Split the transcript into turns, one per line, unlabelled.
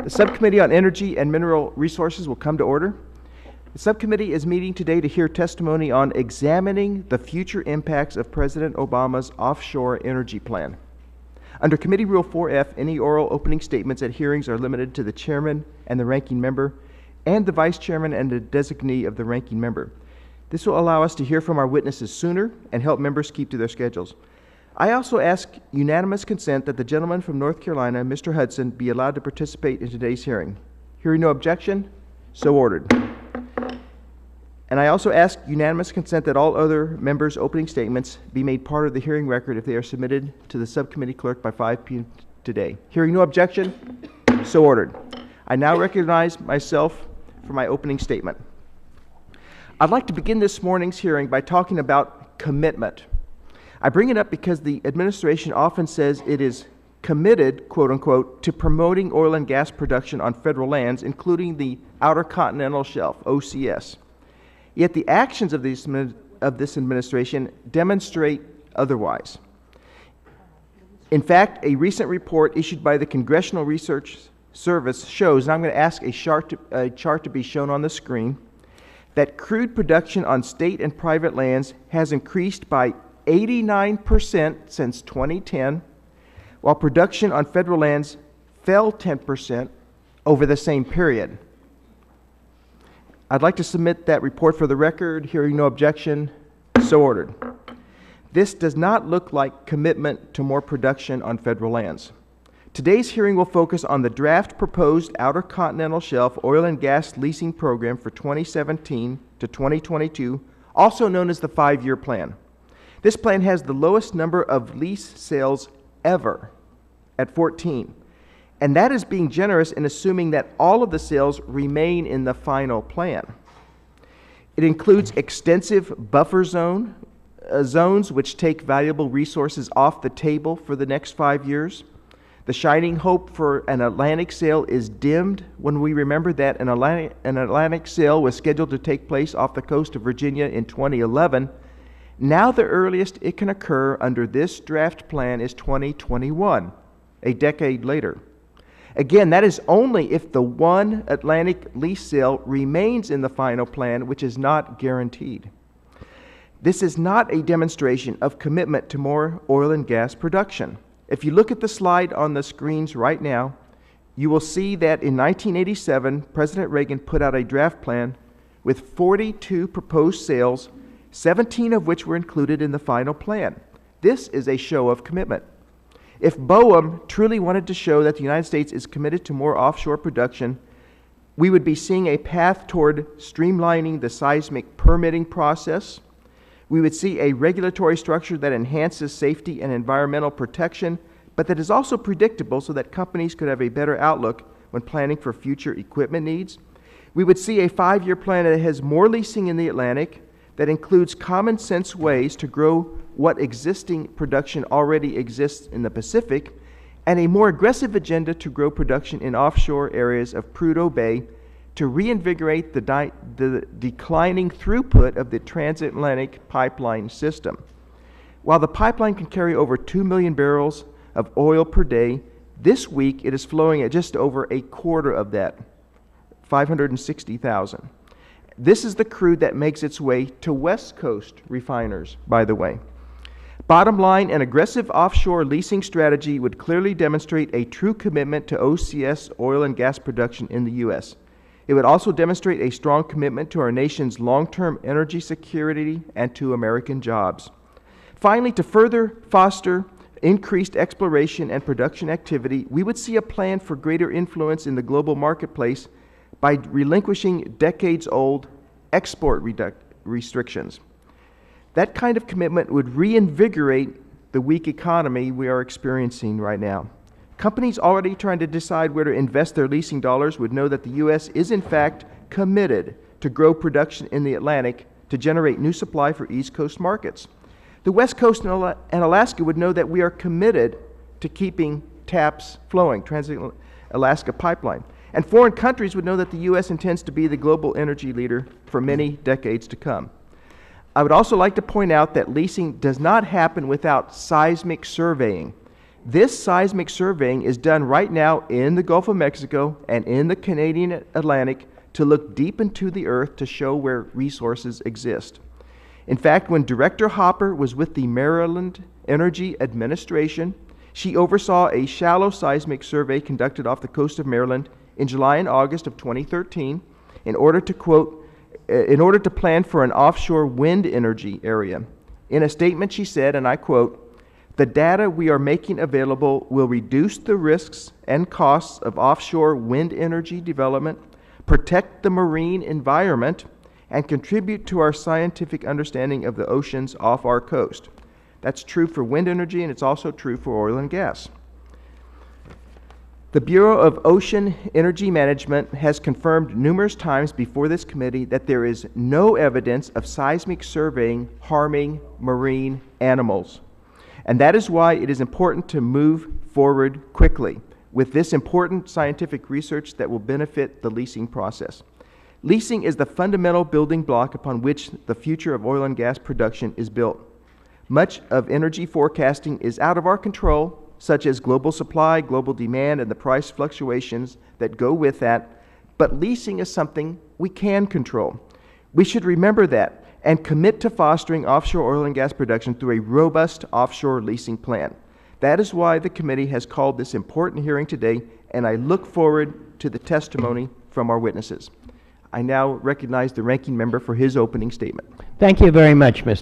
The Subcommittee on Energy and Mineral Resources will come to order. The subcommittee is meeting today to hear testimony on examining the future impacts of President Obama's offshore energy plan. Under Committee Rule 4F, any oral opening statements at hearings are limited to the chairman and the ranking member, and the vice chairman and the designee of the ranking member. This will allow us to hear from our witnesses sooner and help members keep to their schedules. I also ask unanimous consent that the gentleman from North Carolina, Mr. Hudson, be allowed to participate in today's hearing. Hearing no objection, so ordered. And I also ask unanimous consent that all other members' opening statements be made part of the hearing record if they are submitted to the subcommittee clerk by 5 p.m. today. Hearing no objection, so ordered. I now recognize myself for my opening statement. I'd like to begin this morning's hearing by talking about commitment. I bring it up because the administration often says it is committed, quote unquote, to promoting oil and gas production on federal lands, including the Outer Continental Shelf, OCS. Yet the actions of this administration demonstrate otherwise. In fact, a recent report issued by the Congressional Research Service shows, and I'm going to ask a chart to be shown on the screen, that crude production on state and private lands has increased by 89% since 2010, while production on federal lands fell 10% over the same period. I'd like to submit that report for the record. Hearing no objection, so ordered. This does not look like commitment to more production on federal lands. Today's hearing will focus on the draft proposed Outer Continental Shelf oil and gas leasing program for 2017 to 2022, also known as the 5-year plan. This plan has the lowest number of lease sales ever at 14. And that is being generous in assuming that all of the sales remain in the final plan. It includes extensive buffer zones which take valuable resources off the table for the next 5 years. The shining hope for an Atlantic sale is dimmed when we remember that an Atlantic sale was scheduled to take place off the coast of Virginia in 2011. Now the earliest it can occur under this draft plan is 2021, a decade later. Again, that is only if the one Atlantic lease sale remains in the final plan, which is not guaranteed. This is not a demonstration of commitment to more oil and gas production. If you look at the slide on the screens right now, you will see that in 1987, President Reagan put out a draft plan with 42 proposed sales, 17 of which were included in the final plan. This is a show of commitment. If BOEM truly wanted to show that the United States is committed to more offshore production, we would be seeing a path toward streamlining the seismic permitting process. We would see a regulatory structure that enhances safety and environmental protection, but that is also predictable so that companies could have a better outlook when planning for future equipment needs. We would see a 5-year plan that has more leasing in the Atlantic, that includes common sense ways to grow what existing production already exists in the Pacific, and a more aggressive agenda to grow production in offshore areas of Prudhoe Bay to reinvigorate the declining throughput of the transatlantic pipeline system. While the pipeline can carry over 2 million barrels of oil per day, this week it is flowing at just over a quarter of that, 560,000. This is the crude that makes its way to West Coast refiners, by the way. Bottom line, an aggressive offshore leasing strategy would clearly demonstrate a true commitment to OCS oil and gas production in the U.S. It would also demonstrate a strong commitment to our nation's long-term energy security and to American jobs. Finally, to further foster increased exploration and production activity, we would see a plan for greater influence in the global marketplace by relinquishing decades-old export restrictions. That kind of commitment would reinvigorate the weak economy we are experiencing right now. Companies already trying to decide where to invest their leasing dollars would know that the U.S. is in fact committed to grow production in the Atlantic to generate new supply for East Coast markets. The West Coast and Alaska would know that we are committed to keeping TAPS flowing, Trans-Alaska Pipeline. And foreign countries would know that the U.S. intends to be the global energy leader for many decades to come. I would also like to point out that leasing does not happen without seismic surveying. This seismic surveying is done right now in the Gulf of Mexico and in the Canadian Atlantic to look deep into the earth to show where resources exist. In fact, when Director Hopper was with the Maryland Energy Administration, she oversaw a shallow seismic survey conducted off the coast of Maryland in July and August of 2013 in order to plan for an offshore wind energy area. In a statement, she said, and I quote, "The data we are making available will reduce the risks and costs of offshore wind energy development, protect the marine environment, and contribute to our scientific understanding of the oceans off our coast." That's true for wind energy, and it's also true for oil and gas. The Bureau of Ocean Energy Management has confirmed numerous times before this committee that there is no evidence of seismic surveying harming marine animals. And that is why it is important to move forward quickly with this important scientific research that will benefit the leasing process. Leasing is the fundamental building block upon which the future of oil and gas production is built. Much of energy forecasting is out of our control, such as global supply, global demand, and the price fluctuations that go with that, but leasing is something we can control. We should remember that and commit to fostering offshore oil and gas production through a robust offshore leasing plan. That is why the committee has called this important hearing today, and I look forward to the testimony from our witnesses. I now recognize the ranking member for his opening statement.
Thank you very much, Mr.